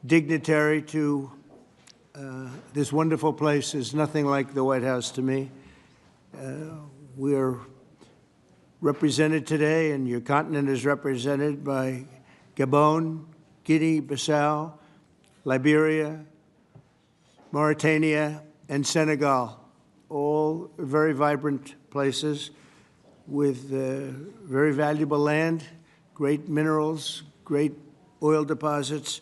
dignitary to this wonderful place is nothing like the White House to me. We are represented today, and your continent is represented by Gabon, Guinea-Bissau, Liberia, Mauritania, and Senegal, all very vibrant places with very valuable land, great minerals, great oil deposits,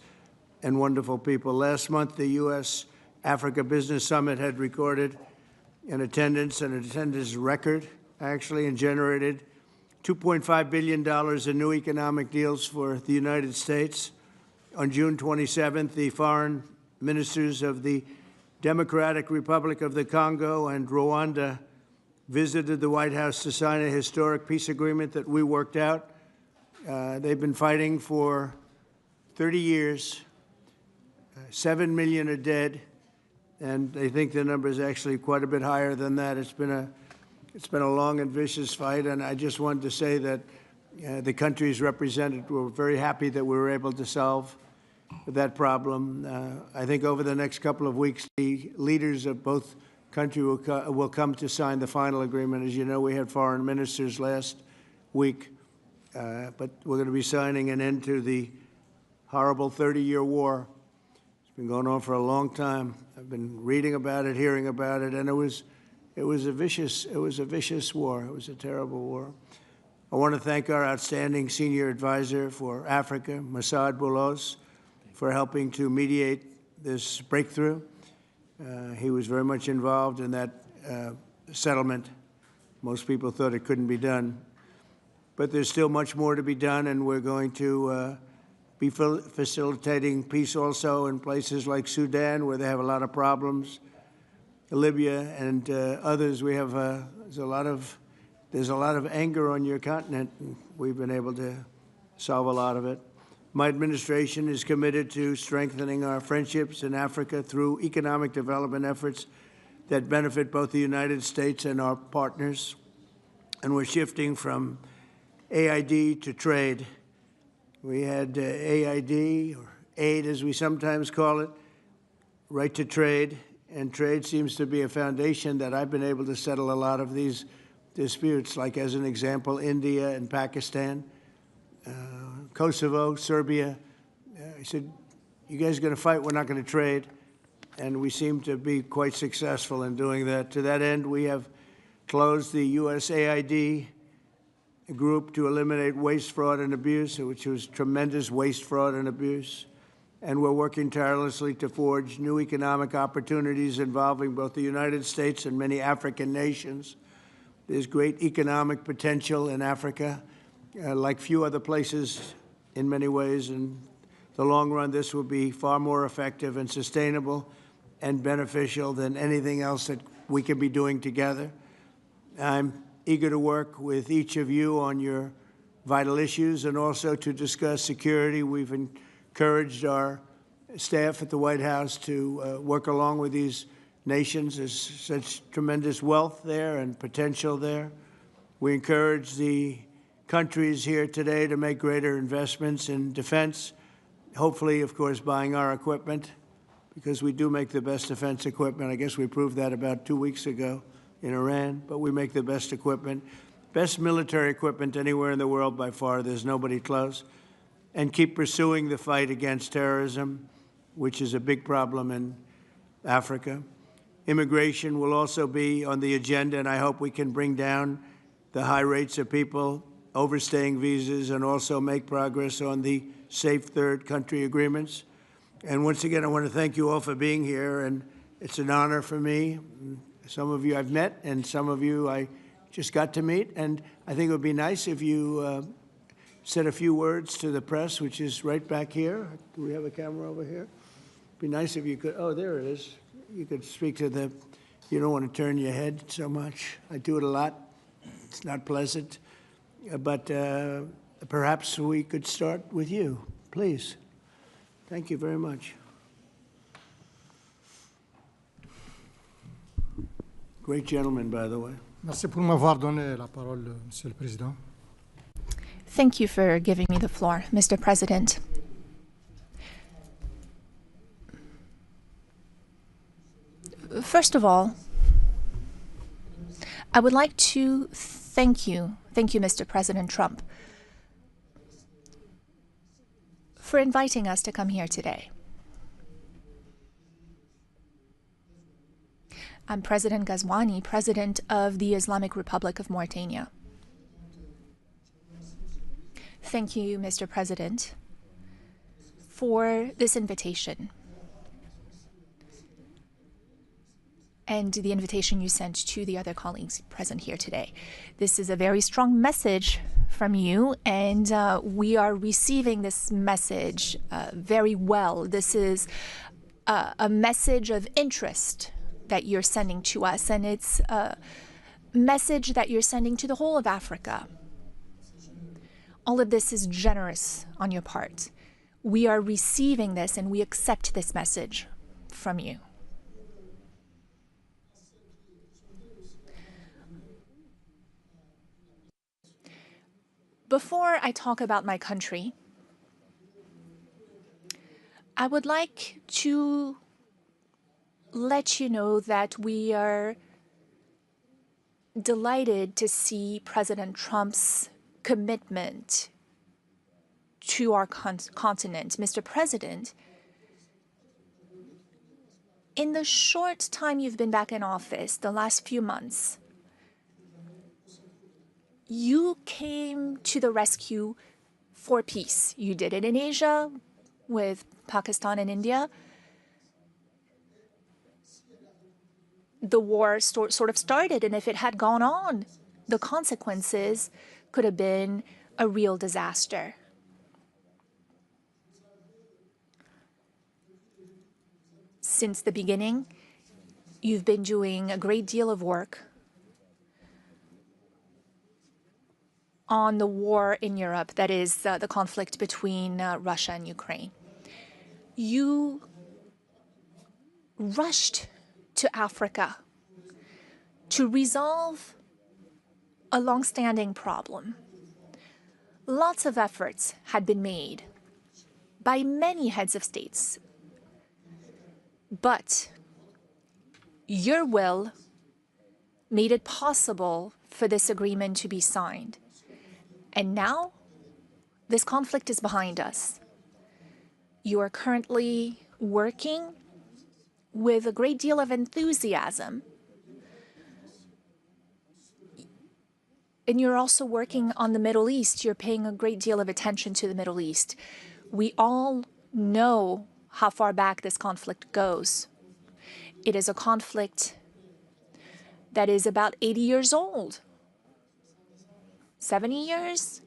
and wonderful people. Last month, the U.S.-Africa Business Summit had recorded an attendance record, actually, and generated $2.5 billion in new economic deals for the United States. On June 27th, the foreign ministers of the Democratic Republic of the Congo and Rwanda visited the White House to sign a historic peace agreement that we worked out. They've been fighting for 30 years. 7 million are dead, and they think the number is actually quite a bit higher than that. It's been a long and vicious fight, and I just wanted to say that the countries represented were very happy that we were able to solve that problem. I think over the next couple of weeks, the leaders of both countries will come to sign the final agreement. As you know, we had foreign ministers last week, but we're going to be signing an end to the horrible 30-year war. It's been going on for a long time. I've been reading about it, hearing about it, and it was a vicious war. It was a terrible war. I want to thank our outstanding senior advisor for Africa, Masad Boulos, for helping to mediate this breakthrough. He was very much involved in that settlement. Most people thought it couldn't be done. But there's still much more to be done, and we're going to be facilitating peace also in places like Sudan, where they have a lot of problems, Libya and others. We have there's a lot of anger on your continent, and we've been able to solve a lot of it. My administration is committed to strengthening our friendships in Africa through economic development efforts that benefit both the United States and our partners. And we're shifting from AID to trade. We had AID, or aid as we sometimes call it, right to trade. And trade seems to be a foundation that I've been able to settle a lot of these disputes, like as an example, India and Pakistan. Kosovo, Serbia. I said, you guys are going to fight, we're not going to trade. And we seem to be quite successful in doing that. To that end, we have closed the USAID group to eliminate waste, fraud, and abuse, which was tremendous waste, fraud, and abuse. And we're working tirelessly to forge new economic opportunities involving both the United States and many African nations. There's great economic potential in Africa, like few other places in many ways. In the long run, this will be far more effective and sustainable and beneficial than anything else that we can be doing together. I'm eager to work with each of you on your vital issues and also to discuss security. We've encouraged our staff at the White House to work along with these nations. There's such tremendous wealth there and potential there. We encourage the countries here today to make greater investments in defense, hopefully, of course, buying our equipment, because we do make the best defense equipment. I guess we proved that about 2 weeks ago in Iran, but we make the best equipment, best military equipment anywhere in the world by far. There's nobody close. And keep pursuing the fight against terrorism, which is a big problem in Africa. Immigration will also be on the agenda, and I hope we can bring down the high rates of people overstaying visas and also make progress on the safe third country agreements. And once again, I want to thank you all for being here, and it's an honor for me. Some of you I've met, and some of you I just got to meet, and I think it would be nice if you said a few words to the press, which is right back here. Do we have a camera over here? It'd be nice if you could, oh, there it is. You could speak to the, you don't want to turn your head so much. I do it a lot. It's not pleasant. But perhaps we could start with you, please. Thank you very much. Great gentleman, by the way. Merci pour m'avoir donné la parole, Monsieur le Président. Thank you for giving me the floor, Mr. President. First of all, I would like to thank you, Mr. President Trump, for inviting us to come here today. I'm President Ghazouani, President of the Islamic Republic of Mauritania. Thank you, Mr. President, for this invitation and the invitation you sent to the other colleagues present here today. This is a very strong message from you, and we are receiving this message very well. This is a message of interest that you're sending to us, and it's a message that you're sending to the whole of Africa. All of this is generous on your part. We are receiving this, and we accept this message from you. Before I talk about my country, I would like to let you know that we are delighted to see President Trump's commitment to our continent. Mr. President, in the short time you've been back in office, the last few months, you came to the rescue for peace. You did it in Asia with Pakistan and India. The war sort of started, and if it had gone on, the consequences could have been a real disaster. Since the beginning, you've been doing a great deal of work on the war in Europe, that is the conflict between Russia and Ukraine. You rushed to Africa to resolve a long-standing problem. Lots of efforts had been made by many heads of states, but your will made it possible for this agreement to be signed. And now, this conflict is behind us. You are currently working with a great deal of enthusiasm. And you're also working on the Middle East. You're paying a great deal of attention to the Middle East. We all know how far back this conflict goes. It is a conflict that is about 80 years old. 70 years,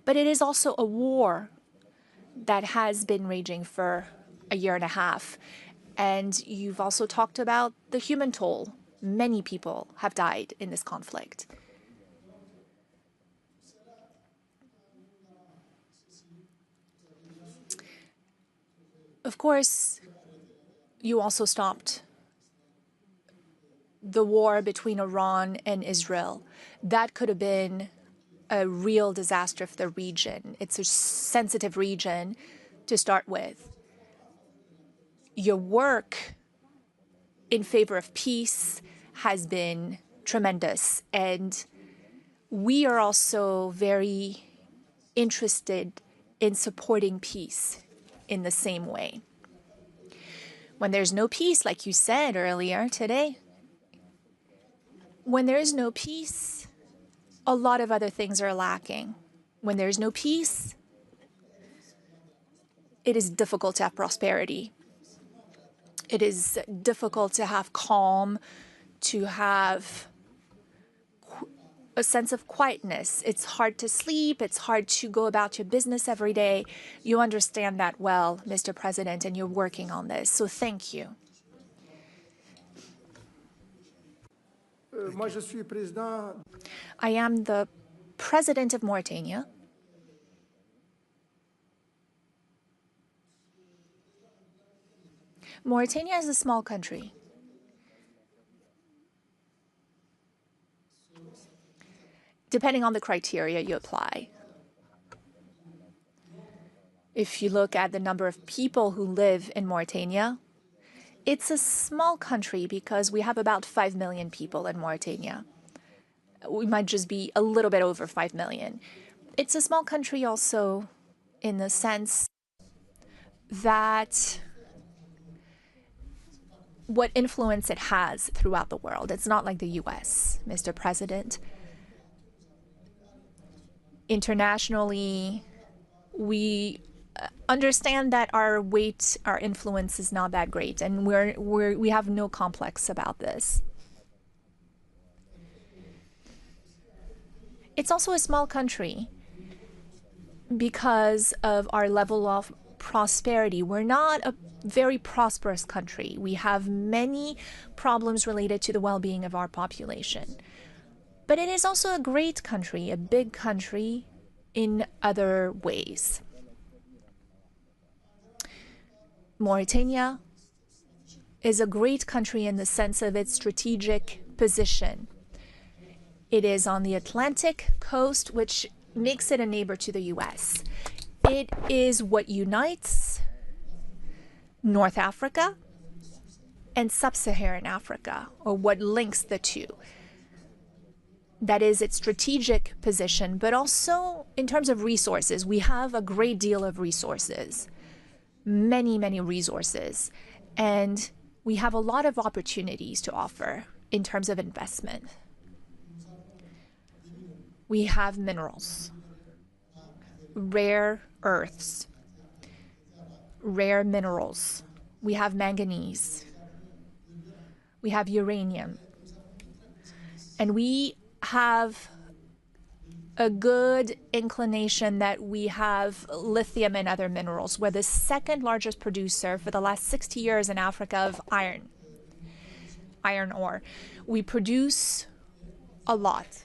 but it is also a war that has been raging for a year and a half. And you've also talked about the human toll. Many people have died in this conflict. Of course, you also stopped the war between Iran and Israel. That could have been a real disaster for the region. It's a sensitive region to start with. Your work in favor of peace has been tremendous, and we are also very interested in supporting peace in the same way. When there's no peace, like you said earlier today, when there is no peace, a lot of other things are lacking. When there's no peace, it is difficult to have prosperity. It is difficult to have calm, to have a sense of quietness. It's hard to sleep. It's hard to go about your business every day. You understand that well, Mr. President, and you're working on this. So thank you. I am the president of Mauritania. Mauritania is a small country. Depending on the criteria you apply. If you look at the number of people who live in Mauritania, It's a small country because we have about 5 million people in Mauritania. We might just be a little bit over 5 million. It's a small country also in the sense that what influence it has throughout the world. It's not like the US, Mr. President. Internationally, we understand that our weight, our influence is not that great, and we have no complex about this. It's also a small country because of our level of prosperity. We're not a very prosperous country. We have many problems related to the well-being of our population. But it is also a great country, a big country in other ways. Mauritania is a great country in the sense of its strategic position. It is on the Atlantic coast, which makes it a neighbor to the US. It is what unites North Africa and Sub-Saharan Africa, or what links the two. That is its strategic position, but also in terms of resources, we have a great deal of resources, many, many resources, and we have a lot of opportunities to offer in terms of investment. We have minerals, rare earths, rare minerals. We have manganese. We have uranium. And we have a good inclination that we have lithium and other minerals. We're the second largest producer for the last 60 years in Africa of iron ore. We produce a lot.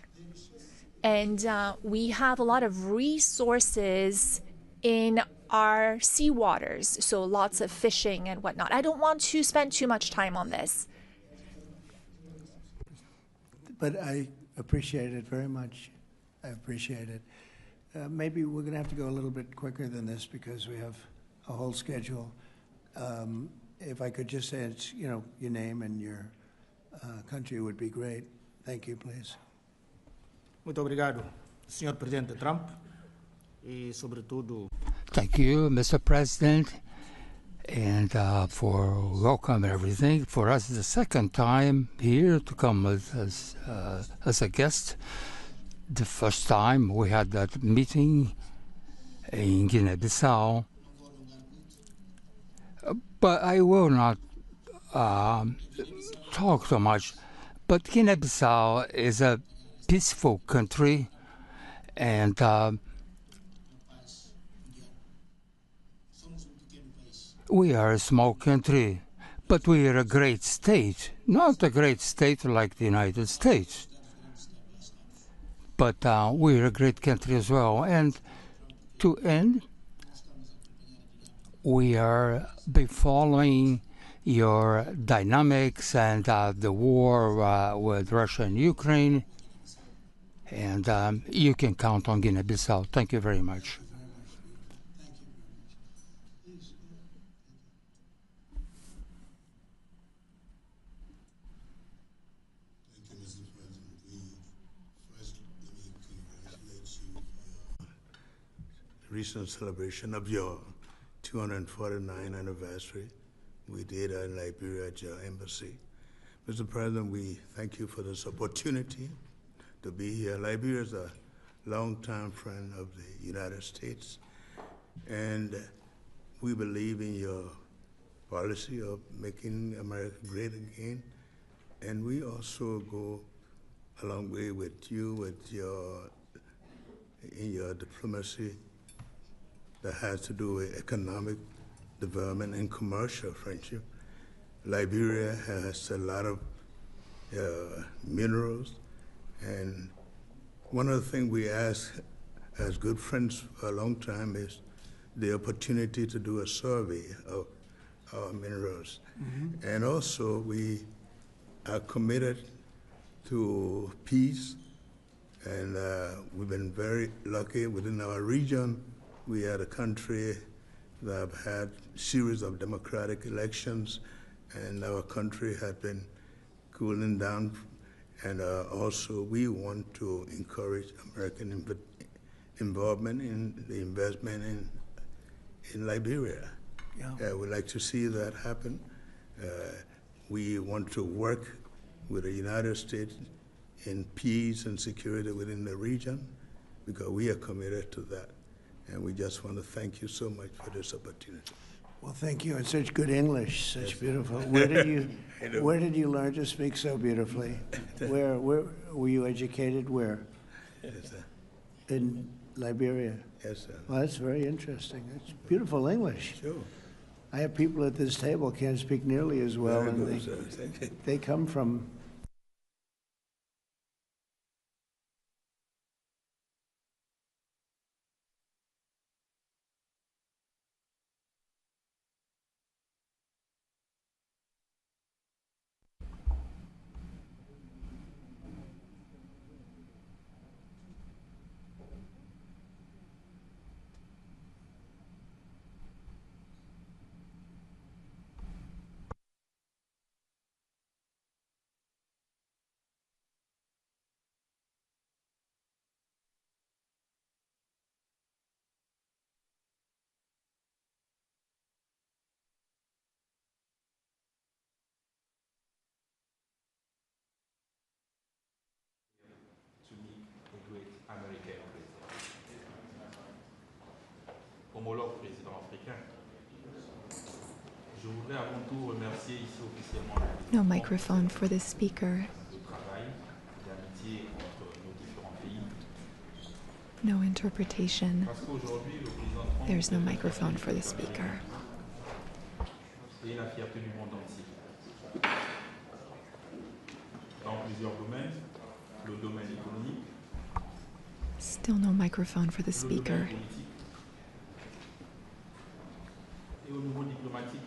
And we have a lot of resources in our seawaters, so lots of fishing and whatnot. I don't want to spend too much time on this. But I appreciate it very much. I appreciate it. Maybe we're going to have to go a little bit quicker than this because we have a whole schedule. If I could just say it's, your name and your country would be great. Thank you, please. Muito obrigado, Sr. Presidente Trump, e sobretudo. Thank you, Mr. President, and for welcome and everything. For us, it's the second time here to come as a guest. The first time we had that meeting in Guinea-Bissau, but I will not talk so much. But Guinea-Bissau is a peaceful country, and we are a small country, but we are a great state. Not a great state like the United States, but we're a great country as well. And to end, we are be following your dynamics and the war with Russia and Ukraine. And you can count on Guinea-Bissau. Thank you very much. Thank you, Mr. President. First, let me congratulate you on your recent celebration of your 249th anniversary. We did in Liberia at your embassy. Mr. President, we thank you for this opportunity to be here. Liberia is a longtime friend of the United States, and we believe in your policy of making America great again. And we also go a long way with you in your diplomacy that has to do with economic development and commercial friendship. Liberia has a lot of minerals, and one of the things we ask as good friends for a long time is the opportunity to do a survey of our minerals. Mm-hmm. And also we are committed to peace, and we've been very lucky within our region. We are a country that have had series of democratic elections, and our country had been cooling down. And also, we want to encourage American involvement in the investment in Liberia. Yeah. We'd like to see that happen. We want to work with the United States in peace and security within the region, because we are committed to that. And we just want to thank you so much for this opportunity. Well, thank you, and such good English, such beautiful. Where did you learn to speak so beautifully? Where were you educated? Where? Yes, sir. In Liberia. Yes, sir. Well, that's very interesting. It's beautiful English. Sure. I have people at this table can't speak nearly as well, Very and good, sir. Thank you. they come from to meet a great American president. Homologue président africain. Je voudrais avant tout remercier ici officiellement No microphone for the speaker. le travail d'amitié entre nos différents pays. No interpretation. Parce qu'aujourd'hui, le président Trump There's no microphone for the speaker. est la fierté du monde entier. Dans plusieurs domaines, le domaine économique, Still no microphone for the le speaker. domaine politique. Et au niveau diplomatique,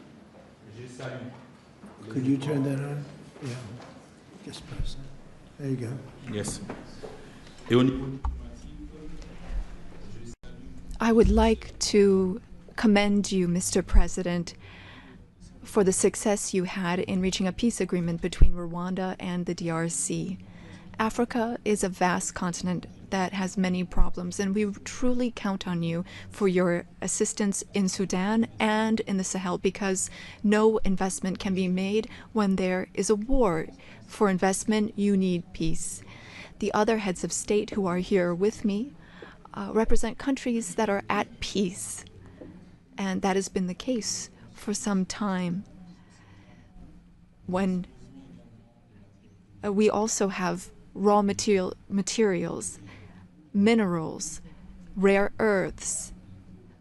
je salue. les Could you efforts- turn that on? Yeah. Just press that. There you go. Yes. Et au niveau diplomatique, I would like to commend you, Mr. President, for the success you had in reaching a peace agreement between Rwanda and the DRC. Africa is a vast continent that has many problems, and we truly count on you for your assistance in Sudan and in the Sahel, because no investment can be made when there is a war. For investment, you need peace. The other heads of state who are here with me represent countries that are at peace, and that has been the case for some time. When we also have raw materials, minerals, rare earths.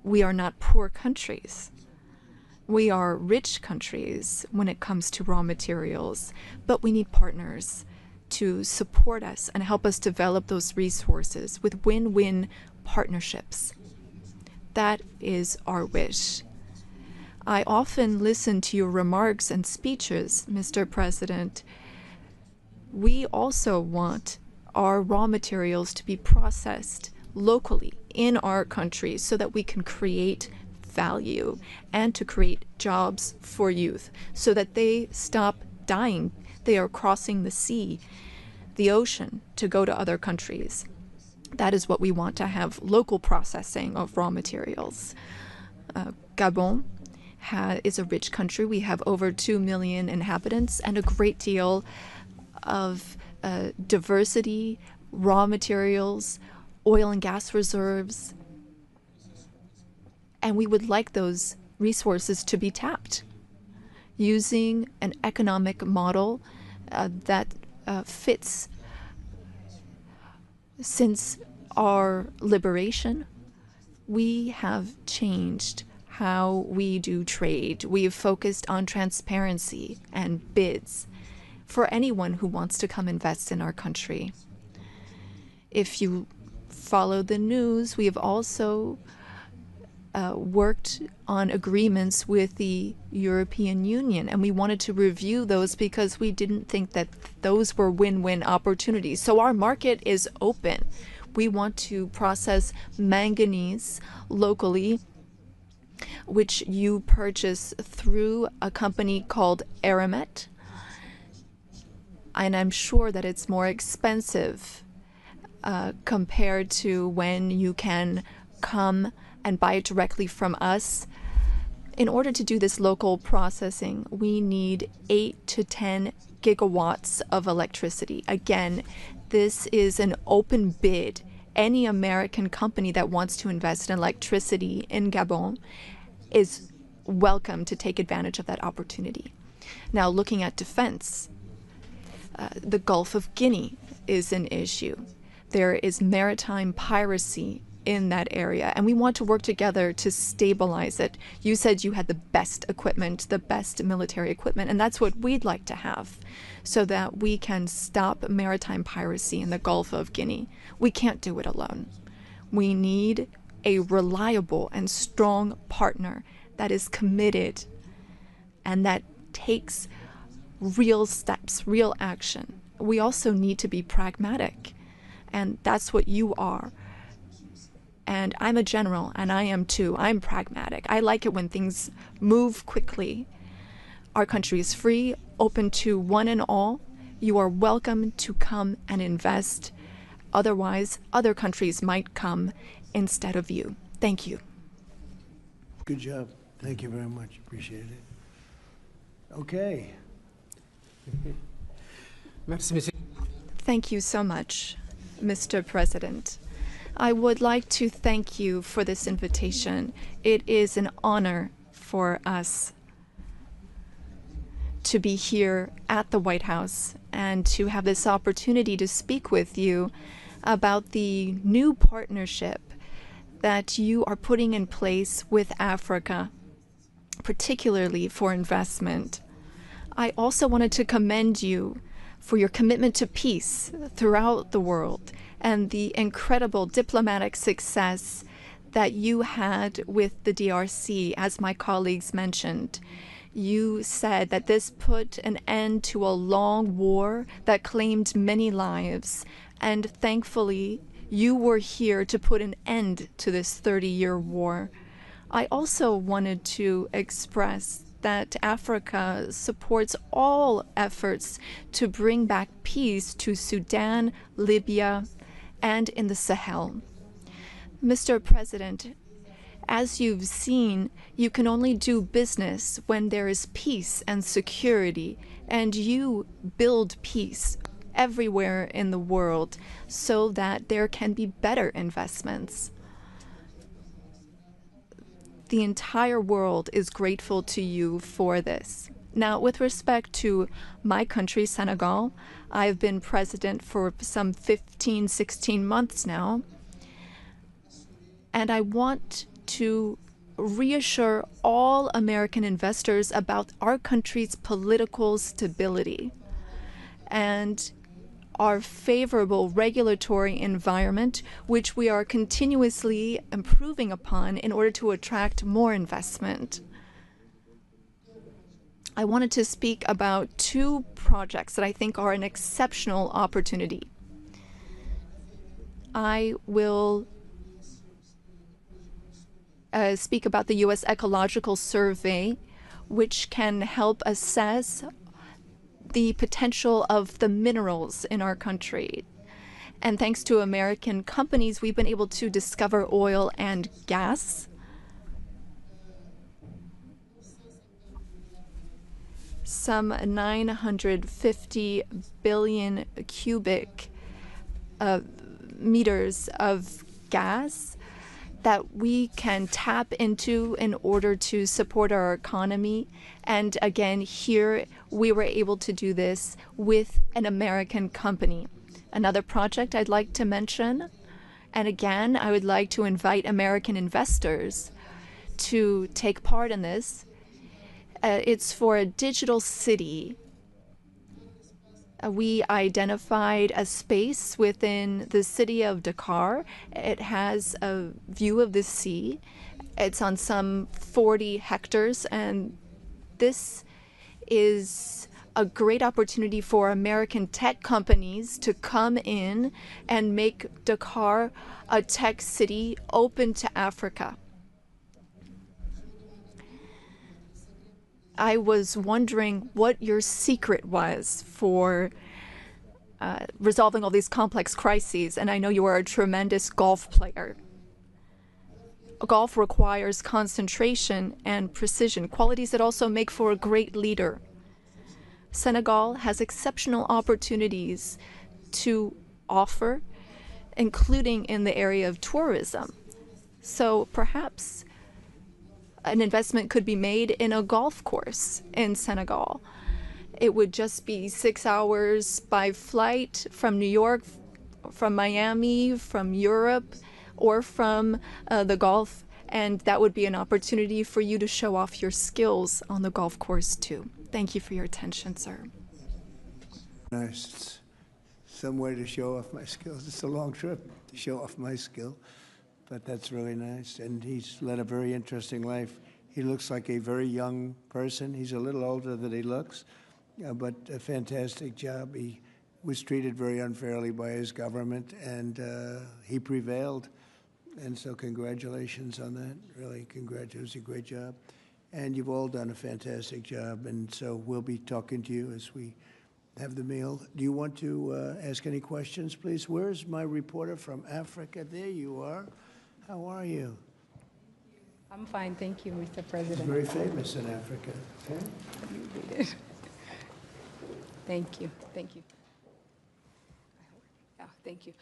We are not poor countries. We are rich countries when it comes to raw materials, but we need partners to support us and help us develop those resources with win-win partnerships. That is our wish. I often listen to your remarks and speeches, Mr. President. We also want our raw materials to be processed locally in our country so that we can create value and to create jobs for youth so that they stop dying. They are crossing the sea, the ocean, to go to other countries. That is what we want, to have local processing of raw materials. Gabon is a rich country. We have over 2 million inhabitants and a great deal of diversity, raw materials, oil and gas reserves. And we would like those resources to be tapped using an economic model that fits. Since our liberation, we have changed how we do trade. We have focused on transparency and bids for anyone who wants to come invest in our country. If you follow the news, we have also worked on agreements with the European Union, and we wanted to review those because we didn't think that those were win-win opportunities. So our market is open. We want to process manganese locally which you purchase through a company called Aramet. And I'm sure that it's more expensive compared to when you can come and buy it directly from us. In order to do this local processing, we need 8 to 10 gigawatts of electricity. Again, this is an open bid. Any American company that wants to invest in electricity in Gabon is welcome to take advantage of that opportunity. Now, looking at defense, the Gulf of Guinea is an issue. There is maritime piracy in that area, and we want to work together to stabilize it. You said you had the best equipment, the best military equipment, and that's what we'd like to have so that we can stop maritime piracy in the Gulf of Guinea. We can't do it alone. We need a reliable and strong partner that is committed and that takes real steps, real action. We also need to be pragmatic, and that's what you are. And I'm a general, and I am too. I'm pragmatic. I like it when things move quickly. Our country is free, open to one and all. You are welcome to come and invest. Otherwise, other countries might come instead of you. Thank you. Good job. Thank you very much. Appreciate it. Okay. Thank you so much, Mr. President. I would like to thank you for this invitation. It is an honor for us to be here at the White House and to have this opportunity to speak with you about the new partnership that you are putting in place with Africa, particularly for investment. I also wanted to commend you for your commitment to peace throughout the world and the incredible diplomatic success that you had with the DRC, as my colleagues mentioned. You said that this put an end to a long war that claimed many lives, and thankfully, you were here to put an end to this 30-year war. I also wanted to express that Africa supports all efforts to bring back peace to Sudan, Libya, and in the Sahel. Mr. President, as you've seen, you can only do business when there is peace and security, and you build peace everywhere in the world so that there can be better investments. The entire world is grateful to you for this. Now, with respect to my country, Senegal, I've been president for some 15, 16 months now, and I want to reassure all American investors about our country's political stability and our favorable regulatory environment, which we are continuously improving upon in order to attract more investment. I wanted to speak about two projects that I think are an exceptional opportunity. I will speak about the U.S. Ecological Survey, which can help assess the potential of the minerals in our country. And thanks to American companies, we've been able to discover oil and gas. Some 950 billion cubic meters of gas that we can tap into in order to support our economy. And again, here we were able to do this with an American company. Another project I'd like to mention, and again, I would like to invite American investors to take part in this. It's for a digital city. We identified a space within the city of Dakar. It has a view of the sea. It's on some 40 hectares, and this is a great opportunity for American tech companies to come in and make Dakar a tech city open to Africa. I was wondering what your secret was for resolving all these complex crises, and I know you are a tremendous golf player. Golf requires concentration and precision, qualities that also make for a great leader. Senegal has exceptional opportunities to offer, including in the area of tourism. So perhaps an investment could be made in a golf course in Senegal. It would just be 6 hours by flight from New York, from Miami, from Europe, or from the Gulf, and that would be an opportunity for you to show off your skills on the golf course too. Thank you for your attention, sir. Nice. It's some way to show off my skills. It's a long trip to show off my skill, but that's really nice. And he's led a very interesting life. He looks like a very young person. He's a little older than he looks, but a fantastic job. He was treated very unfairly by his government, and he prevailed. And so congratulations on that. Really, congratulations. It was a great job. And you've all done a fantastic job. And so we'll be talking to you as we have the meal. Do you want to ask any questions, please? Where's my reporter from Africa? There you are. How are you? I'm fine, thank you, Mr. President. Very famous in Africa. Okay? You did it. Thank you, thank you. Yeah, thank you.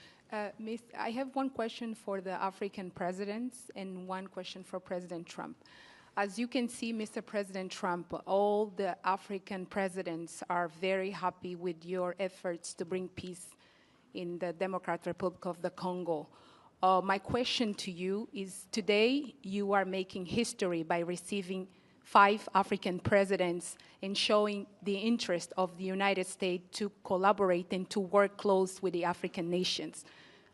Miss, I have one question for the African presidents and one question for President Trump. As you can see, Mr. President Trump, all the African presidents are very happy with your efforts to bring peace in the Democratic Republic of the Congo. My question to you is, today you are making history by receiving 5 African presidents and showing the interest of the United States to collaborate and to work close with the African nations.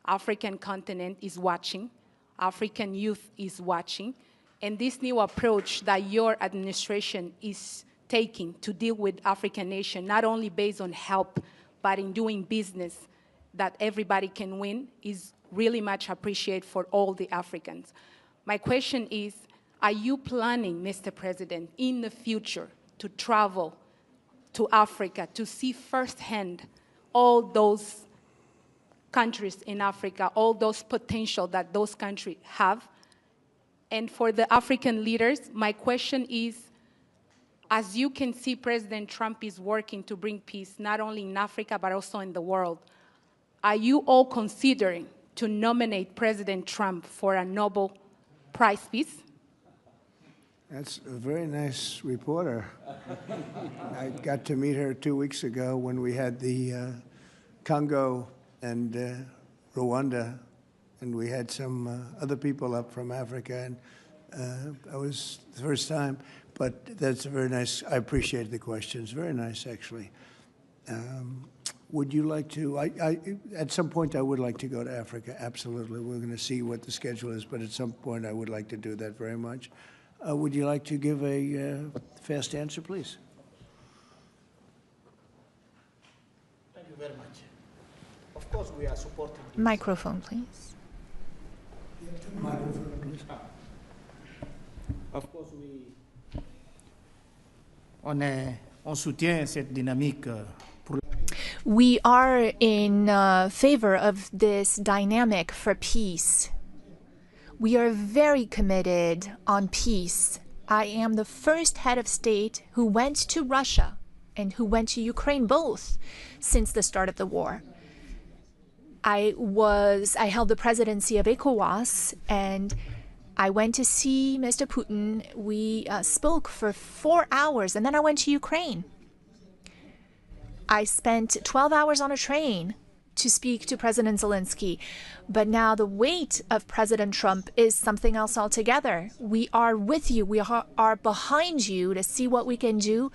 African continent is watching, African youth is watching, and this new approach that your administration is taking to deal with African nations, not only based on help, but in doing business that everybody can win, is really much appreciated for all the Africans. My question is, are you planning, Mr. President, in the future to travel to Africa to see firsthand all those countries in Africa, all those potential that those countries have? And for the African leaders, my question is, as you can see, President Trump is working to bring peace not only in Africa, but also in the world. Are you all considering to nominate President Trump for a Nobel Prize Peace? That's a very nice reporter. I got to meet her 2 weeks ago when we had the Congo and Rwanda, and we had some other people up from Africa, and that was the first time. But that's a very nice. I appreciate the questions. Very nice, actually. Would you like to? At some point, I would like to go to Africa. Absolutely, we're going to see what the schedule is, but at some point, I would like to do that very much. Would you like to give a fast answer, please? Thank you very much. Of course, we are supporting this. Microphone, please. Microphone, please. Of course, on soutient cette dynamique pour. We are in favor of this dynamic for peace. We are very committed on peace. I am the first head of state who went to Russia and who went to Ukraine both since the start of the war. I held the presidency of ECOWAS, and I went to see Mr. Putin. We spoke for 4 hours, and then I went to Ukraine. I spent 12 hours on a train to speak to President Zelensky. But now the weight of President Trump is something else altogether. We are with you. We are behind you to see what we can do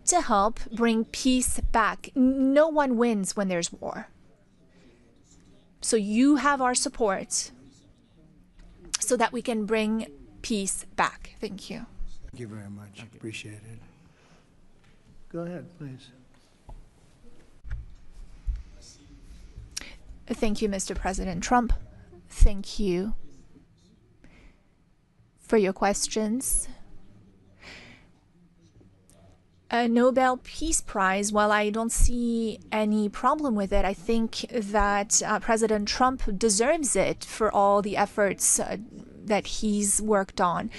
to help bring peace back. No one wins when there's war. So you have our support so that we can bring peace back. Thank you. Thank you very much. Appreciate it. Go ahead, please. Thank you, Mr. President Trump. Thank you for your questions. A Nobel Peace Prize, while I don't see any problem with it, I think that President Trump deserves it for all the efforts that he's worked on.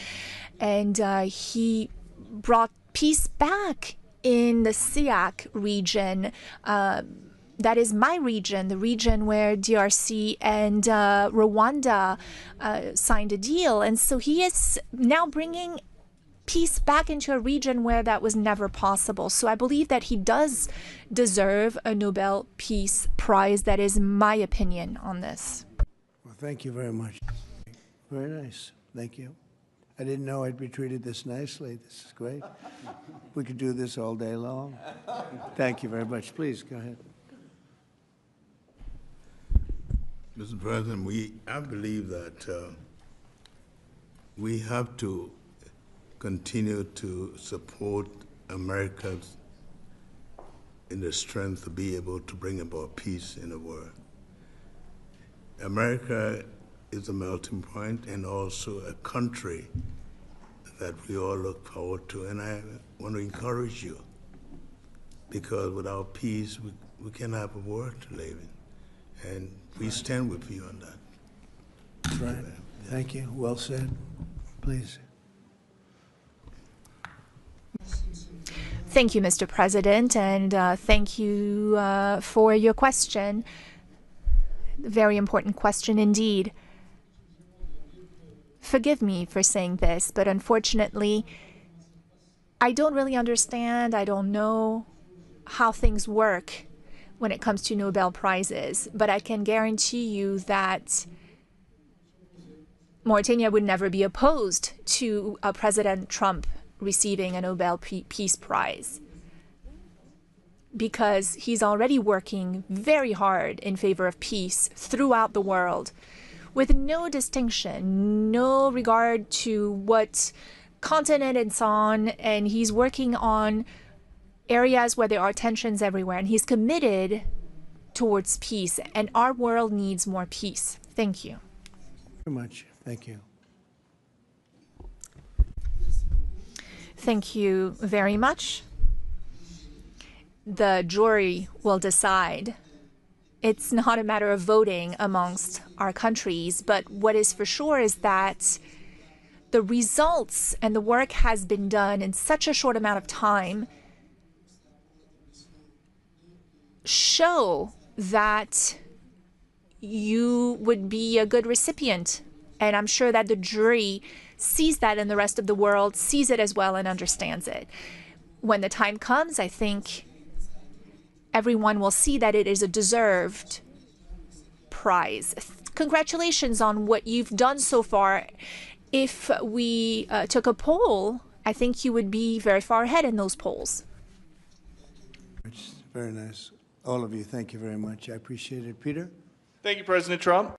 And he brought peace back in the SIAC region. That is my region, the region where DRC and Rwanda signed a deal. And so he is now bringing peace back into a region where that was never possible. So I believe that he does deserve a Nobel Peace Prize. That is my opinion on this. Well, thank you very much. Very nice. Thank you. I didn't know I'd be treated this nicely. This is great. We could do this all day long. Thank you very much. Please, go ahead. Mr. President, I believe that we have to continue to support America in the strength to be able to bring about peace in the world. America is a melting point and also a country that we all look forward to. And I want to encourage you, because without peace, we can't have a world to live in. And we stand with you on that. That's right. Thank you. Well said. Please. Thank you, Mr. President, and thank you for your question. Very important question indeed. Forgive me for saying this, but unfortunately, I don't really understand. I don't know how things work when it comes to Nobel Prizes, but I can guarantee you that Mauritania would never be opposed to President Trump receiving a Nobel Peace Prize, because he's already working very hard in favor of peace throughout the world, with no distinction, no regard to what continent it's on, and he's working on areas where there are tensions everywhere, and he's committed towards peace, and our world needs more peace. Thank you. Very much. Thank you. Thank you very much. The jury will decide. It's not a matter of voting amongst our countries, but what is for sure is that the results and the work has been done in such a short amount of time show that you would be a good recipient. And I'm sure that the jury sees that, and the rest of the world sees it as well and understands it. When the time comes, I think everyone will see that it is a deserved prize. Congratulations on what you've done so far. If we took a poll, I think you would be very far ahead in those polls. It's very nice. All of you, thank you very much. I appreciate it. Peter? Thank you, President Trump.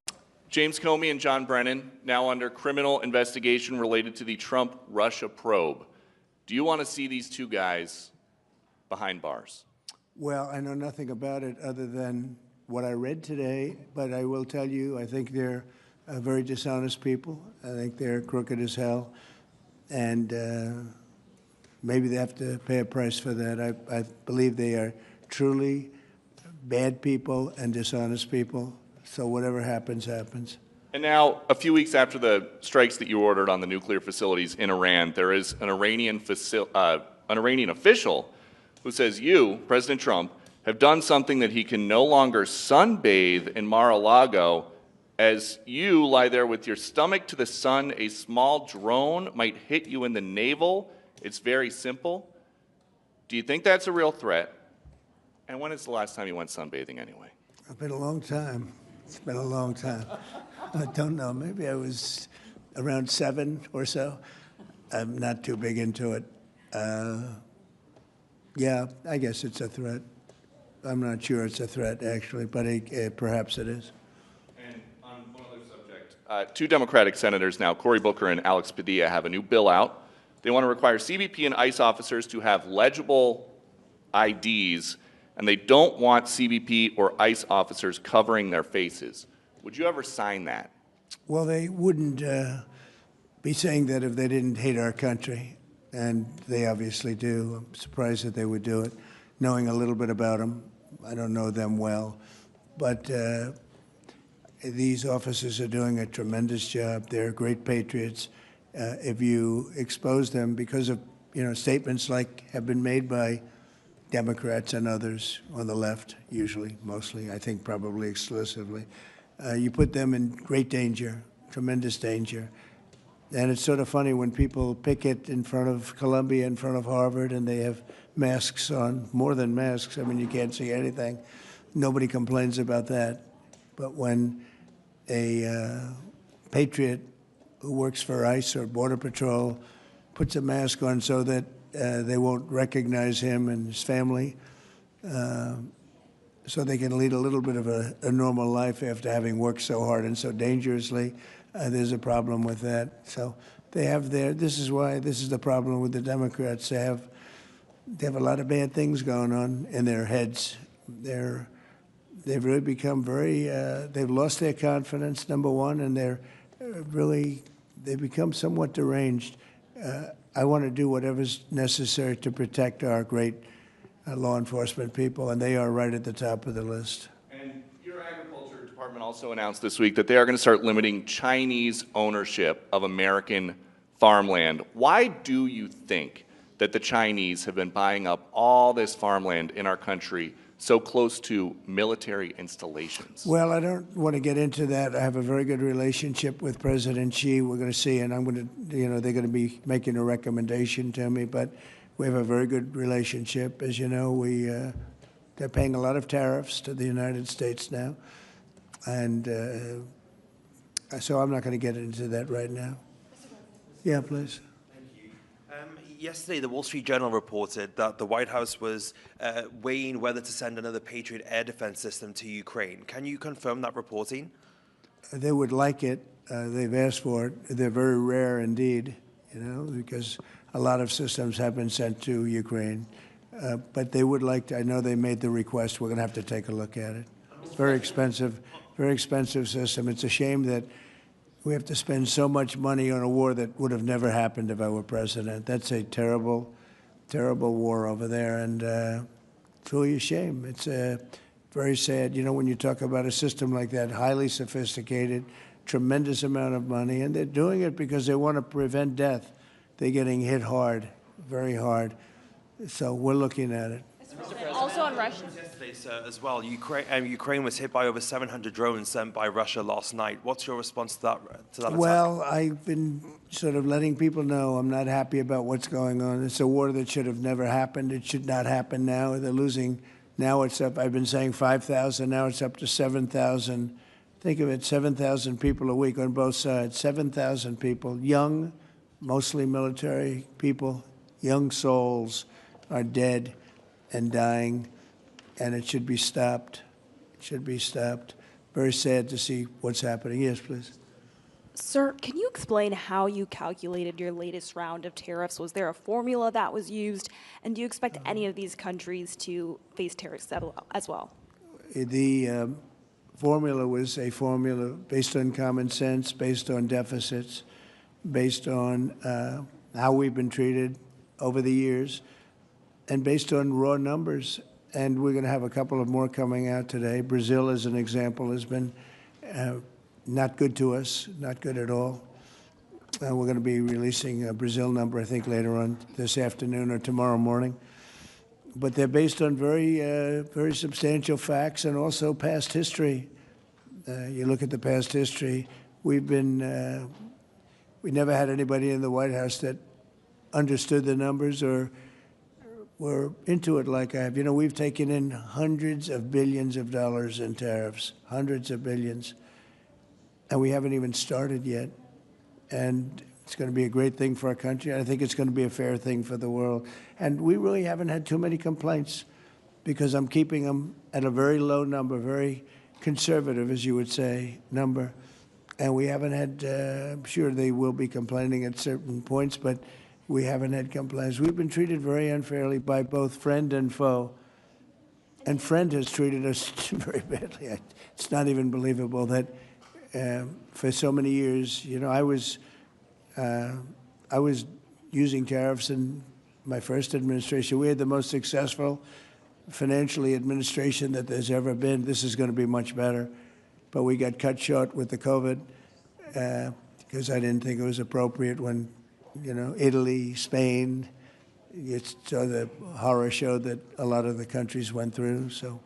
James Comey and John Brennan, now under criminal investigation related to the Trump-Russia probe. Do you want to see these two guys behind bars? Well, I know nothing about it other than what I read today, but I will tell you, I think they're very dishonest people. I think they're crooked as hell, and maybe they have to pay a price for that. I believe they are truly bad people and dishonest people. So whatever happens, happens. And now, a few weeks after the strikes that you ordered on the nuclear facilities in Iran, there is an Iranian official who says you, President Trump, have done something that he can no longer sunbathe in Mar-a-Lago. As you lie there with your stomach to the sun, a small drone might hit you in the navel. It's very simple. Do you think that's a real threat? And when is the last time you went sunbathing anyway? It's been a long time. It's been a long time. I don't know. Maybe I was around 7 or so. I'm not too big into it. Yeah, I guess it's a threat. I'm not sure it's a threat, actually, but perhaps it is. And on one other subject, two Democratic senators now, Cory Booker and Alex Padilla, have a new bill out. They want to require CBP and ICE officers to have legible IDs, and they don't want CBP or ICE officers covering their faces. Would you ever sign that? Well, they wouldn't be saying that if they didn't hate our country. and they obviously do. I'm surprised that they would do it, knowing a little bit about them. I don't know them well, but these officers are doing a tremendous job. They're great patriots. If you expose them because of statements like have been made by Democrats and others on the left, usually, mostly, I think probably exclusively, you put them in great danger, tremendous danger. And it's sort of funny when people picket in front of Columbia, in front of Harvard, and they have masks on, more than masks. I mean, you can't see anything. Nobody complains about that. But when a patriot who works for ICE or Border Patrol puts a mask on so that they won't recognize him and his family, so they can lead a little bit of a normal life after having worked so hard and so dangerously, there's a problem with that. So they have this is the problem with the Democrats. They have a lot of bad things going on in their heads. They've really become they've lost their confidence, number one, and they've become somewhat deranged. I want to do whatever's necessary to protect our great law enforcement people, and they are right at the top of the list. And your Agriculture Department also announced this week that they are going to start limiting Chinese ownership of American farmland. Why do you think that the Chinese have been buying up all this farmland in our country so close to military installations? Well, I don't want to get into that. I have a very good relationship with President Xi. We're going to see, and I'm going to, they're going to be making a recommendation to me, but we have a very good relationship. As you know, they're paying a lot of tariffs to the United States now, and so I'm not going to get into that right now. Yeah, please. Yesterday, the Wall Street Journal reported that the White House was weighing whether to send another Patriot air defense system to Ukraine. Can you confirm that reporting? They would like it. They've asked for it. They're very rare indeed, because a lot of systems have been sent to Ukraine. But they would like to. I know they made the request. We're going to have to take a look at it. It's very expensive system. It's a shame that we have to spend so much money on a war that would have never happened if I were president. That's a terrible, terrible war over there, and it's really a shame. It's very sad. When you talk about a system like that, highly sophisticated, tremendous amount of money, and they're doing it because they want to prevent death. They're getting hit hard, very hard. So we're looking at it. Also on Russia. Yesterday, sir, as well, Ukraine was hit by over 700 drones sent by Russia last night. What's your response to that attack? Well, I've been sort of letting people know I'm not happy about what's going on. It's a war that should have never happened. It should not happen now. They're losing. Now it's up. I've been saying 5,000. Now it's up to 7,000. Think of it, 7,000 people a week on both sides. 7,000 people, young, mostly military people, young souls are dead and dying, and it should be stopped. It should be stopped. Very sad to see what's happening. Yes, please. Sir, can you explain how you calculated your latest round of tariffs? Was there a formula that was used? And do you expect any of these countries to face tariffs as well? The formula was a formula based on common sense, based on deficits, based on how we've been treated over the years, and based on raw numbers. And we're going to have a couple of more coming out today. Brazil, as an example, has been not good to us, not good at all. We're going to be releasing a Brazil number, I think, later on this afternoon or tomorrow morning. But they're based on very substantial facts and also past history. You look at the past history. We never had anybody in the White House that understood the numbers or were into it like I have. We've taken in hundreds of billions of dollars in tariffs, hundreds of billions, and we haven't even started yet. And it's going to be a great thing for our country. I think it's going to be a fair thing for the world. And we really haven't had too many complaints because I'm keeping them at a very low number, very conservative, as you would say, number. And we haven't had, I'm sure they will be complaining at certain points, but we haven't had complaints. We've been treated very unfairly by both friend and foe. And friend has treated us very badly. It's not even believable that for so many years, I was using tariffs in my first administration. We had the most successful financially administration that there's ever been. This is going to be much better. But we got cut short with the COVID because I didn't think it was appropriate when, Italy, Spain, it's the horror show that a lot of the countries went through. So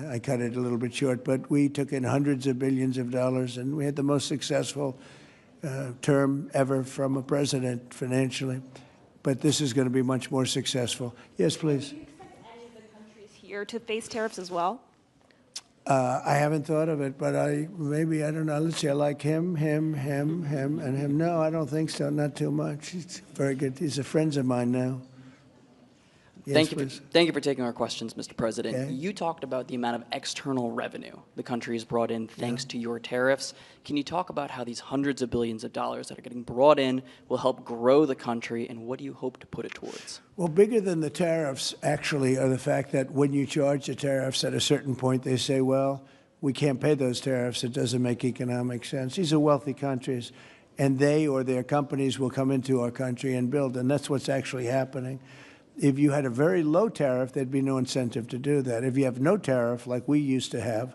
I cut it a little bit short. But we took in hundreds of billions of dollars, and we had the most successful term ever from a president financially. But this is going to be much more successful. Yes, please. Do you expect any of the countries here to face tariffs as well? I haven't thought of it, but I don't know. Let's see, I like him, and him. No, I don't think so, not too much. He's very good. He's a friend of mine now. Yes, Thank you for taking our questions, Mr. President. Okay. You talked about the amount of external revenue the country has brought in thanks to your tariffs. Can you talk about how these hundreds of billions of dollars that are getting brought in will help grow the country, and what do you hope to put it towards? Well, bigger than the tariffs, actually, are the fact that when you charge the tariffs at a certain point, they say, well, we can't pay those tariffs. It doesn't make economic sense. These are wealthy countries, and they or their companies will come into our country and build, and that's what's actually happening. If you had a very low tariff, there'd be no incentive to do that. If you have no tariff, like we used to have,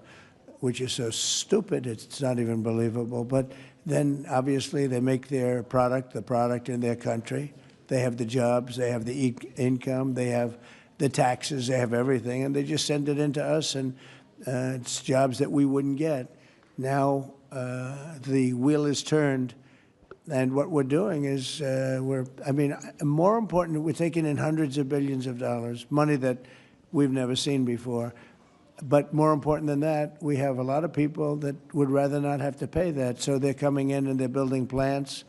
which is so stupid, it's not even believable, but then obviously they make their product, the product in their country. They have the jobs, they have the income, they have the taxes, they have everything, and they just send it into us, and it's jobs that we wouldn't get. Now the wheel is turned. And what we're doing is more important, we're taking in hundreds of billions of dollars, money that we've never seen before. But more important than that, we have a lot of people that would rather not have to pay that. So they're coming in and they're building plants.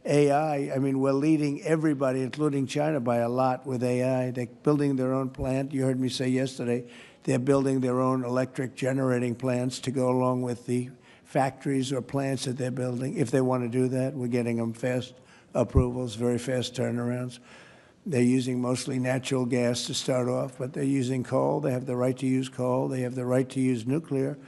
AI, we're leading everybody, including China, by a lot with AI. They're building their own plant. You heard me say yesterday, they're building their own electric generating plants to go along with the factories or plants that they're building. If they want to do that, we're getting them fast approvals, very fast turnarounds. They're using mostly natural gas to start off, but they're using coal. They have the right to use coal. They have the right to use nuclear.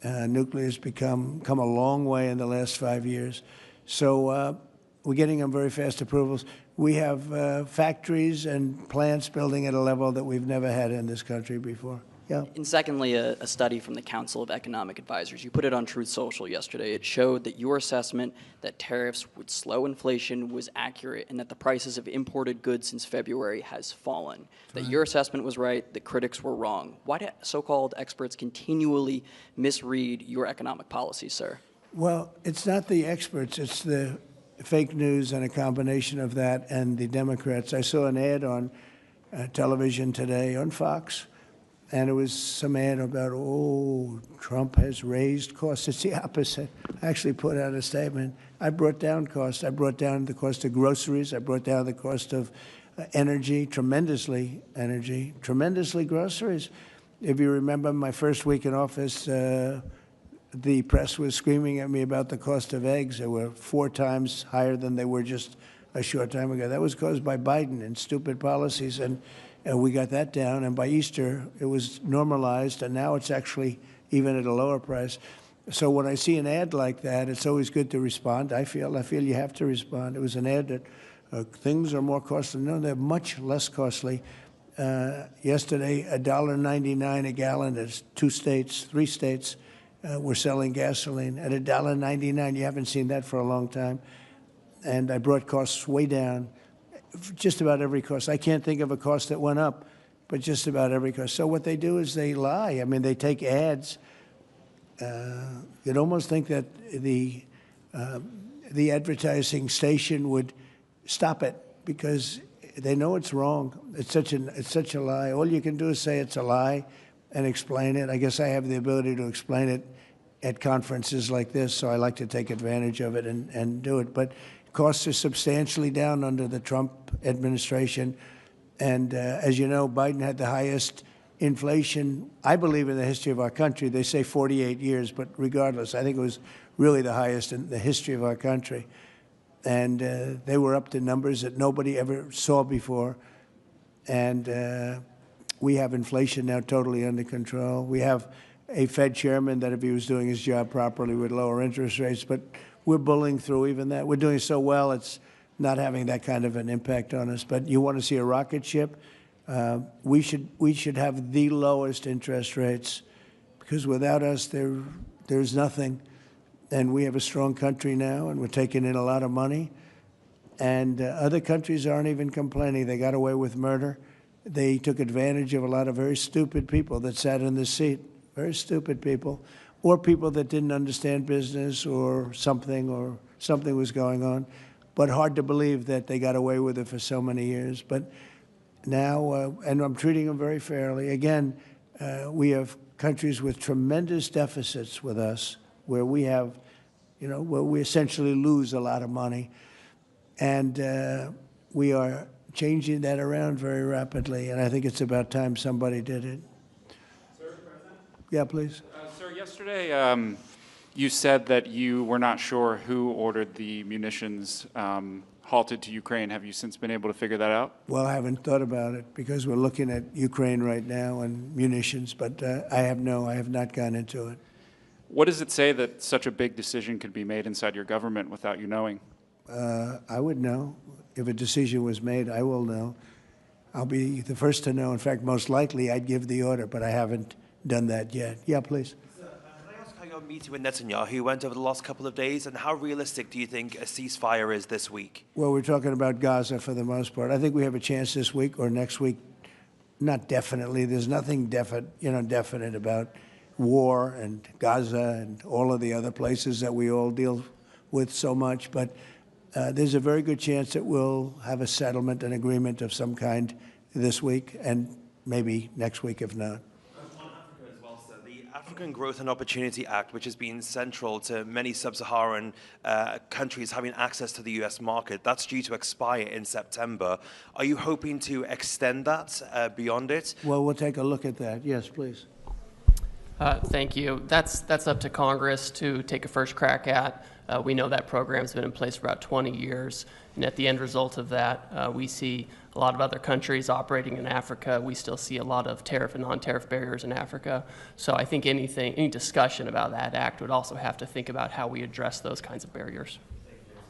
Nuclear has come a long way in the last 5 years. So we're getting them very fast approvals. We have factories and plants building at a level that we've never had in this country before. Yeah. And secondly, a study from the Council of Economic Advisors. You put it on Truth Social yesterday. It showed that your assessment that tariffs would slow inflation was accurate, and that the prices of imported goods since February has fallen. That your assessment was right, the critics were wrong. Why do so-called experts continually misread your economic policy, sir? Well, it's not the experts. It's the fake news and a combination of that and the Democrats. I saw an ad on television today on Fox, and it was some ad about, Trump has raised costs. It's the opposite. I actually put out a statement. I brought down costs. I brought down the cost of groceries. I brought down the cost of energy, tremendously groceries. If you remember my first week in office, the press was screaming at me about the cost of eggs. They were 4 times higher than they were just a short time ago. That was caused by Biden and stupid policies, and we got that down. And by Easter, it was normalized, and now it's actually even at a lower price. So when I see an ad like that, it's always good to respond. I feel you have to respond. It was an ad that things are more costly. No, they're much less costly. Yesterday, $1.99 a gallon. There's 3 states. We're selling gasoline at $1.99. You haven't seen that for a long time. And I brought costs way down, just about every cost. I can't think of a cost that went up, but just about every cost. So what they do is they lie. They take ads. You'd almost think that the advertising station would stop it because they know it's wrong. It's such a lie. All you can do is say it's a lie and explain it. I guess I have the ability to explain it at conferences like this, so I like to take advantage of it and do it. But costs are substantially down under the Trump administration. And as you know, Biden had the highest inflation, I believe, in the history of our country. They say 48 years, but regardless, I think it was really the highest in the history of our country. And they were up to numbers that nobody ever saw before. And we have inflation now totally under control. We have a Fed chairman that, if he was doing his job properly, would lower interest rates. But we're bullying through even that. We're doing so well, it's not having that kind of an impact on us. But you want to see a rocket ship? We should have the lowest interest rates, because without us, there's nothing. And we have a strong country now, and we're taking in a lot of money. And other countries aren't even complaining. They got away with murder. They took advantage of a lot of very stupid people that sat in the seat, very stupid people, or people that didn't understand business or something was going on. But hard to believe that they got away with it for so many years. But now, and I'm treating them very fairly. Again, we have countries with tremendous deficits with us, where we have, where we essentially lose a lot of money. And we are changing that around very rapidly, and I think it's about time somebody did it. Sir, President? Yeah, please. Sir, yesterday you said that you were not sure who ordered the munitions halted to Ukraine. Have you since been able to figure that out? Well, I haven't thought about it, because we're looking at Ukraine right now and munitions, but I have not gone into it. What does it say that such a big decision could be made inside your government without you knowing? I would know. If a decision was made, I will know. I'll be the first to know. In fact, most likely I'd give the order, but I haven't done that yet. Yeah, please. Can I ask how your meeting with Netanyahu went over the last couple of days, and how realistic do you think a ceasefire is this week? Well, we're talking about Gaza for the most part. I think we have a chance this week or next week. Not definitely. There's nothing definite about war and Gaza and all of the other places that we all deal with so much, but there's a very good chance that we'll have a settlement, an agreement of some kind this week, and maybe next week if not. On Africa as well, sir. The African Growth and Opportunity Act, which has been central to many sub-Saharan countries having access to the U.S. market, that's due to expire in September. Are you hoping to extend that beyond it? Well, we'll take a look at that. Yes, please. Thank you. That's up to Congress to take a first crack at. We know that program's been in place for about 20 years, and at the end result of that, we see a lot of other countries operating in Africa. We still see a lot of tariff and non-tariff barriers in Africa. So I think any discussion about that act would also have to think about how we address those kinds of barriers.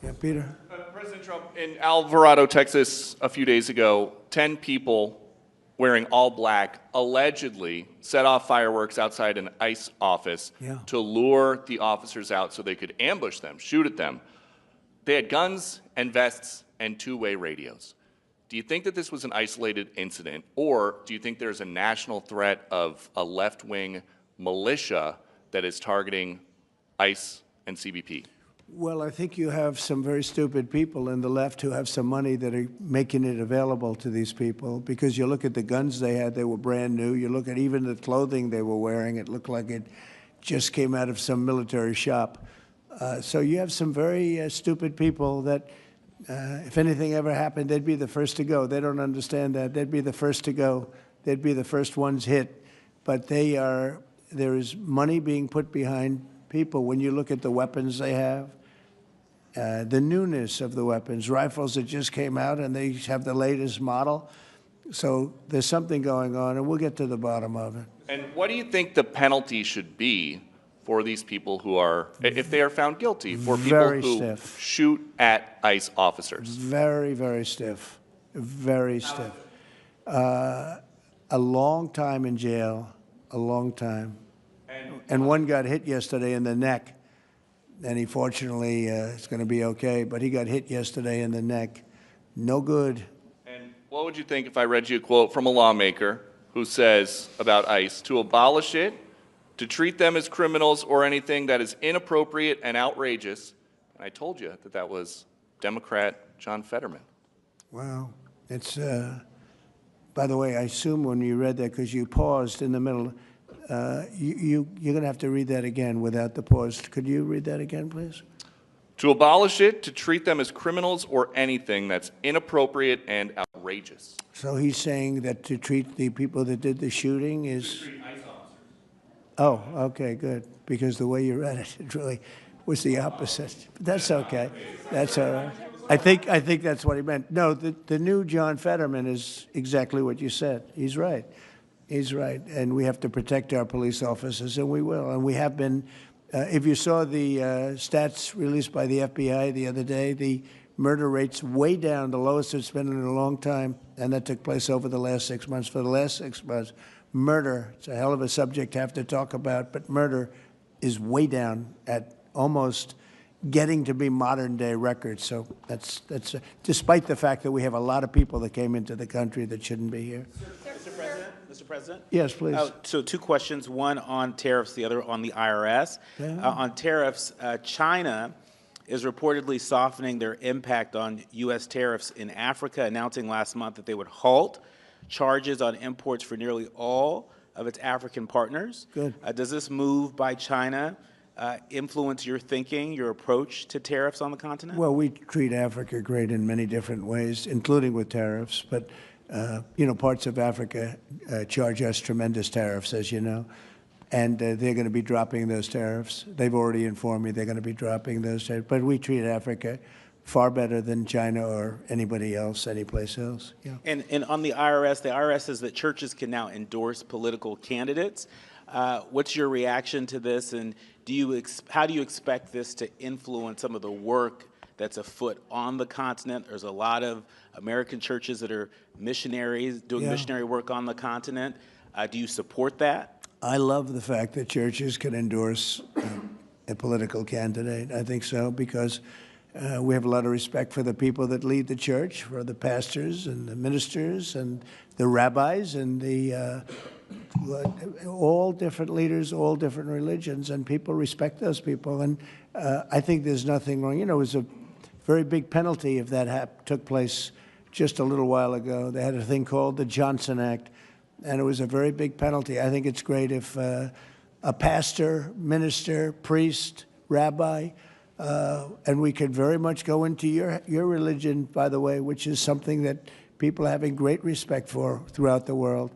Yeah, Peter. President Trump, in Alvarado, Texas, a few days ago, 10 people wearing all black allegedly set off fireworks outside an ICE office to lure the officers out so they could ambush them, shoot at them. They had guns and vests and two-way radios. Do you think that this was an isolated incident, or do you think there's a national threat of a left-wing militia that is targeting ICE and CBP? Well, I think you have some very stupid people in the left who have some money that are making it available to these people, because you look at the guns they had, they were brand new. You look at even the clothing they were wearing, it looked like it just came out of some military shop. So you have some very stupid people that, if anything ever happened, they'd be the first to go. They don't understand that. They'd be the first to go. They'd be the first ones hit. But there is money being put behind people. When you look at the weapons they have, the newness of the weapons, rifles that just came out and they have the latest model. So there's something going on, and we'll get to the bottom of it. And what do you think the penalty should be for these people who are, if they are found guilty, for people Very who stiff. shoot at ICE officers? Very, very stiff. Very stiff. A long time in jail, a long time. And one got hit yesterday in the neck, and he fortunately is going to be okay, but he got hit yesterday in the neck. No good. And what would you think if I read you a quote from a lawmaker who says about ICE, to abolish it, to treat them as criminals or anything that is inappropriate and outrageous? And I told you that that was Democrat John Fetterman. Wow. It's, by the way, I assume when you read that, because you paused in the middle, you're going to have to read that again without the pause. Could you read that again, please? To abolish it, to treat them as criminals or anything that's inappropriate and outrageous. So he's saying that to treat the people that did the shooting is... Oh, okay, good. Because the way you read it, it really was the opposite. But that's okay. That's all right. I think that's what he meant. No, the new John Fetterman is exactly what you said. He's right. He's right. And we have to protect our police officers, and we will. And we have been, if you saw the stats released by the FBI the other day, the Murder rates way down, the lowest it's been in a long time, and that took place over the last 6 months. For the last 6 months, murder, it's a hell of a subject to have to talk about, but murder is way down at almost getting to be modern day records. So that's despite the fact that we have a lot of people that came into the country that shouldn't be here. Mr. President? Yes, please. So 2 questions, one on tariffs, the other on the IRS. On tariffs, China is reportedly softening their impact on U.S. tariffs in Africa, announcing last month that they would halt charges on imports for nearly all of its African partners. Good. Does this move by China influence your thinking, your approach to tariffs on the continent? Well, we treat Africa great in many different ways, including with tariffs. But, parts of Africa charge us tremendous tariffs, as you know. And they're going to be dropping those tariffs. They've already informed me they're going to be dropping those tariffs. But we treat Africa far better than China or anybody else, anyplace else. Yeah. And on the IRS says that churches can now endorse political candidates. What's your reaction to this, and how do you expect this to influence some of the work that's afoot on the continent? There's a lot of American churches that are missionaries doing missionary work on the continent. Do you support that? I love the fact that churches can endorse a political candidate. I think so, because we have a lot of respect for the people that lead the church, for the pastors and the ministers and the rabbis and all different leaders, all different religions, and people respect those people. And I think there's nothing wrong. It was a very big penalty if that took place just a little while ago. They had a thing called the Johnson Act, and it was a very big penalty. I think it's great if a pastor, minister, priest, rabbi, and we could very much go into your religion, by the way, which is something that people are having great respect for throughout the world.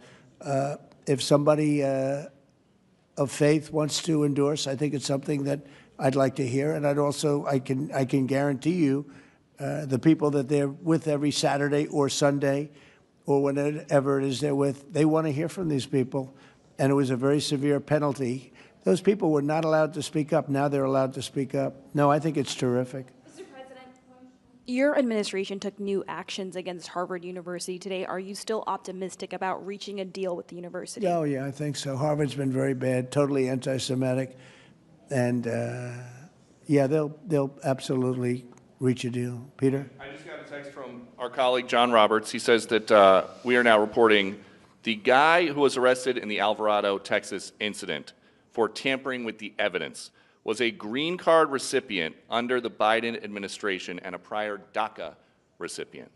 If somebody of faith wants to endorse, I think it's something that I'd like to hear, and I can guarantee you, the people that they're with every Saturday or Sunday, or whenever it is they're with, they want to hear from these people, and it was a very severe penalty. Those people were not allowed to speak up. Now they're allowed to speak up. No, I think it's terrific. Mr. President, your administration took new actions against Harvard University today. Are you still optimistic about reaching a deal with the university? Oh, yeah, I think so. Harvard's been very bad, totally anti-Semitic, and they'll absolutely reach a deal. Peter? I just got a text from our colleague John Roberts. He says that we are now reporting the guy who was arrested in the Alvarado, Texas incident for tampering with the evidence was a green card recipient under the Biden administration and a prior DACA recipient.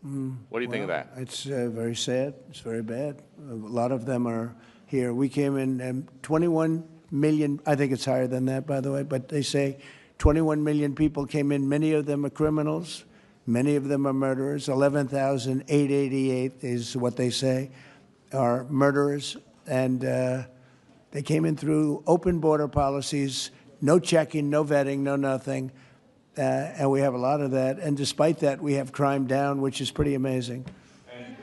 What do you think of that? It's very sad. It's very bad. A lot of them are here. We came in 21 million. I think it's higher than that, by the way, but they say 21 million people came in. Many of them are criminals. Many of them are murderers. 11,888 is what they say are murderers. And they came in through open border policies, no checking, no vetting, no nothing. And we have a lot of that. And despite that, we have crime down, which is pretty amazing. And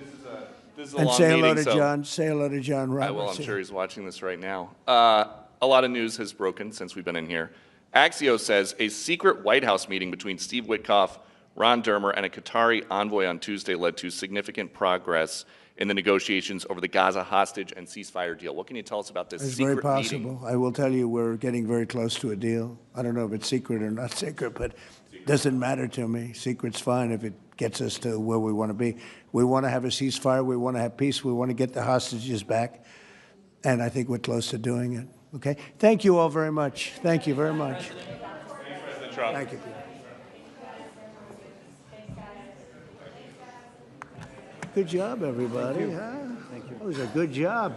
this is a And long say hello meeting, to so John. Say hello to John Roberts. I will. I'm sure he's watching this right now. A lot of news has broken since we've been in here. Axios says a secret White House meeting between Steve Witkoff, Ron Dermer, and a Qatari envoy on Tuesday led to significant progress in the negotiations over the Gaza hostage and ceasefire deal. What can you tell us about this It's secret very possible. meeting? I will tell you we're getting very close to a deal. I don't know if it's secret or not secret, but it doesn't matter to me. Secret's fine if it gets us to where we want to be. We want to have a ceasefire. We want to have peace. We want to get the hostages back. And I think we're close to doing it. Okay? Thank you all very much. Thank you very much. Thanks, President Trump. Thank you, Peter. Good job, everybody. Thank you. That was a good job.